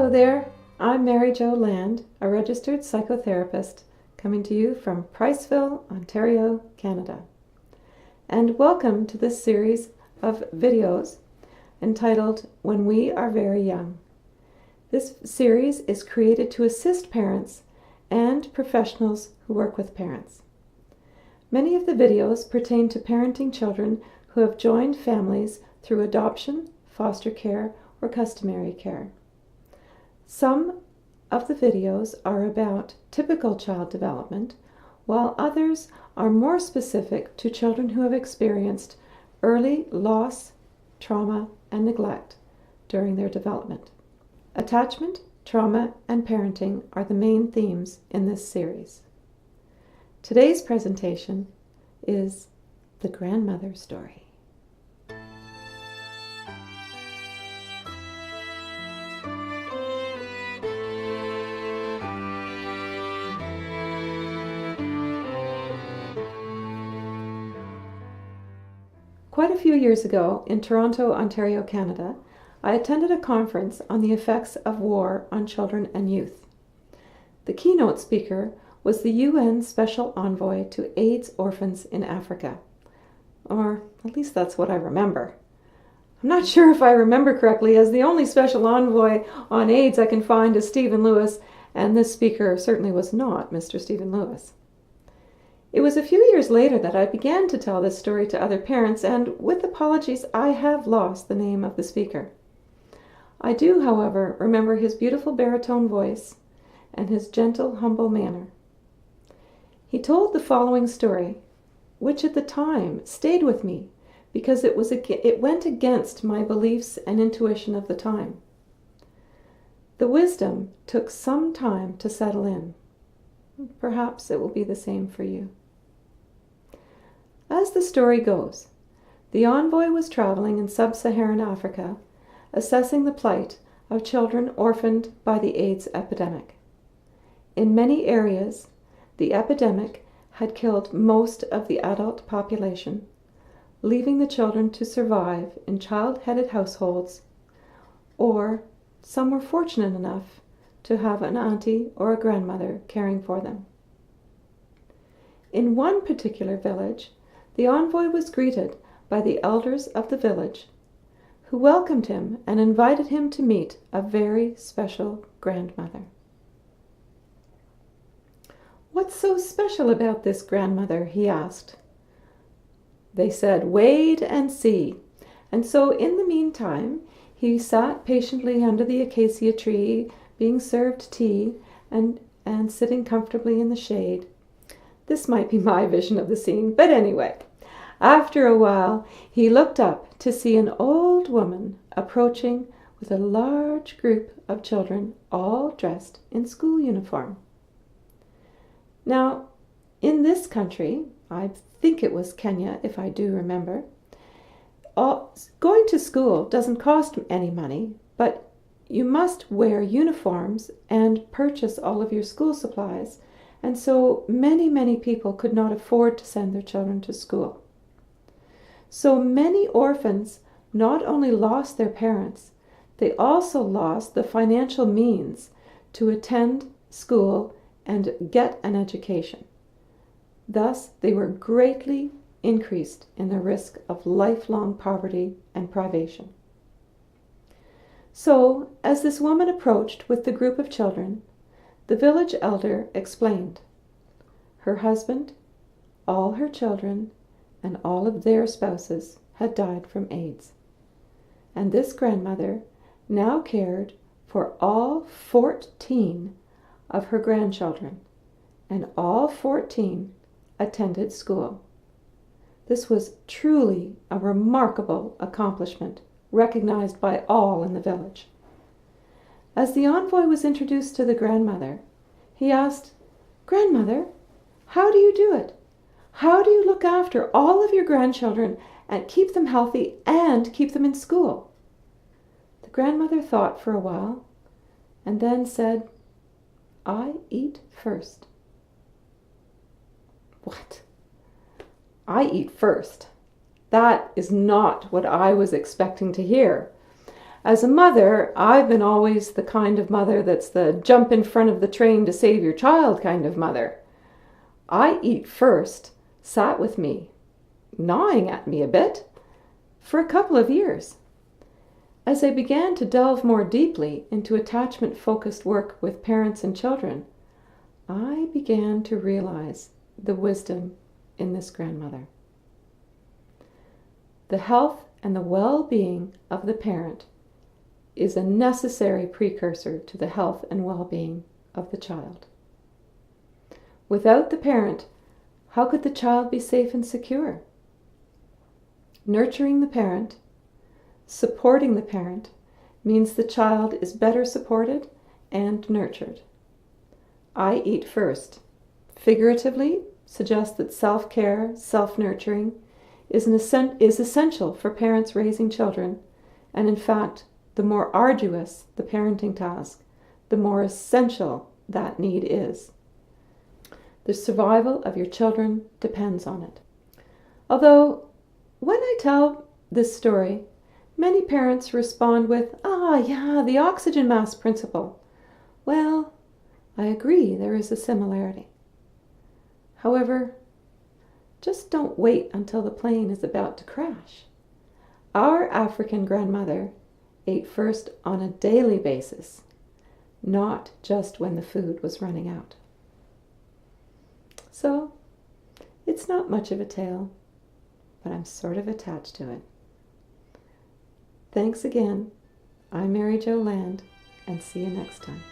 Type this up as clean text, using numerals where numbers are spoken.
Hello there, I'm Mary Jo Land, a registered psychotherapist coming to you from Priceville, Ontario, Canada. And welcome to this series of videos entitled When We Are Very Young. This series is created to assist parents and professionals who work with parents. Many of the videos pertain to parenting children who have joined families through adoption, foster care, or customary care. Some of the videos are about typical child development, while others are more specific to children who have experienced early loss, trauma, and neglect during their development. Attachment, trauma, and parenting are the main themes in this series. Today's presentation is The Grandmother Story. Quite a few years ago, in Toronto, Ontario, Canada, I attended a conference on the effects of war on children and youth. The keynote speaker was the UN Special Envoy to AIDS orphans in Africa. Or at least that's what I remember. I'm not sure if I remember correctly, as the only Special Envoy on AIDS I can find is Stephen Lewis, and this speaker certainly was not Mr. Stephen Lewis. It was a few years later that I began to tell this story to other parents, and with apologies, I have lost the name of the speaker. I do, however, remember his beautiful baritone voice and his gentle, humble manner. He told the following story, which at the time stayed with me because it went against my beliefs and intuition of the time. The wisdom took some time to settle in. Perhaps it will be the same for you. As the story goes, the envoy was traveling in sub-Saharan Africa, assessing the plight of children orphaned by the AIDS epidemic. In many areas, the epidemic had killed most of the adult population, leaving the children to survive in child-headed households, or some were fortunate enough to have an auntie or a grandmother caring for them. In one particular village, the envoy was greeted by the elders of the village, who welcomed him and invited him to meet a very special grandmother. "What's so special about this grandmother?" he asked. They said, "Wait and see." And so in the meantime, he sat patiently under the acacia tree, being served tea and sitting comfortably in the shade. This might be my vision of the scene, but anyway, after a while he looked up to see an old woman approaching with a large group of children, all dressed in school uniform. Now, in this country, I think it was Kenya, if I do remember, going to school doesn't cost any money, but you must wear uniforms and purchase all of your school supplies, and so many people could not afford to send their children to school. So many orphans not only lost their parents, they also lost the financial means to attend school and get an education. Thus, they were greatly increased in the risk of lifelong poverty and privation. So, as this woman approached with the group of children, the village elder explained. Her husband, all her children, and all of their spouses had died from AIDS. And this grandmother now cared for all 14 of her grandchildren, and all 14 attended school. This was truly a remarkable accomplishment, recognized by all in the village. As the envoy was introduced to the grandmother, he asked, "Grandmother, how do you do it? How do you look after all of your grandchildren and keep them healthy and keep them in school?" The grandmother thought for a while and then said, "I eat first." What? I eat first? That is not what I was expecting to hear. As a mother, I've been always the kind of mother that's the jump in front of the train to save your child kind of mother. I eat first sat with me, gnawing at me a bit, for a couple of years. As I began to delve more deeply into attachment-focused work with parents and children, I began to realize the wisdom in this grandmother. The health and the well-being of the parent is a necessary precursor to the health and well-being of the child. Without the parent, how could the child be safe and secure? Nurturing the parent, supporting the parent, means the child is better supported and nurtured. I eat first. Figuratively suggests that self-care, self-nurturing is essential for parents raising children, and in fact, the more arduous the parenting task, the more essential that need is. The survival of your children depends on it. Although, when I tell this story, many parents respond with, yeah, the oxygen mask principle. Well, I agree there is a similarity. However, just don't wait until the plane is about to crash. Our African grandmother ate first on a daily basis, not just when the food was running out. So, it's not much of a tale, but I'm sort of attached to it. Thanks again. I'm Mary Jo Land, and see you next time.